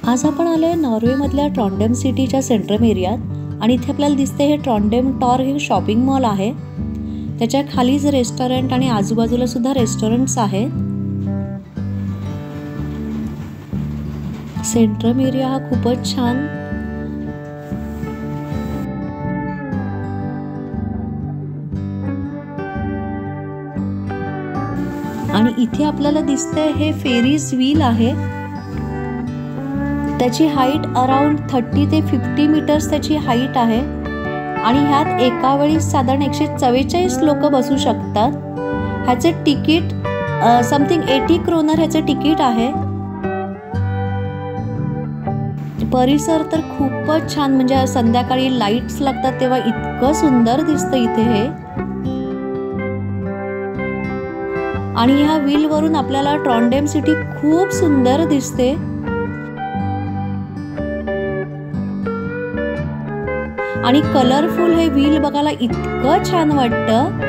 आज आपण आलोय नॉर्वेमधल्या ट्रॉन्डेम सिटीच्या सेंट्रम एरियात आणि इथे आपल्याला दिसते हे ट्रॉन्डेम टॉर हे शॉपिंग मॉल आहे। त्याच्या खालीच रेस्टॉरंट आणि आजूबाजूला सुद्धा रेस्टॉरंट्स आहेत। सेंट्रम एरिया हा खूपच छान आणि इथे आपल्याला दिसतंय हे फेरीज व्हील आहे। त्याची हाईट अराउंड 30 ते 50 मीटर्स त्याची हाईट आहे आणि ह्यात एका वेळी साधारण 144 लोक बसू शकतात। ह्याचे तिकीट समथिंग 80 क्रोनर ह्याचे तिकीट आहे। परिसर तर खूपच छान, म्हणजे संध्याकाळी लाईट्स लागतात तेव्हा इतकं सुंदर दिसतं इथे हे। आणि ह्या व्हील वरून आपल्याला ट्रॉन्डेम सिटी खूप सुंदर दिसते। आणि कलरफुल हे व्हील बघायला इतकं छान वाटतं।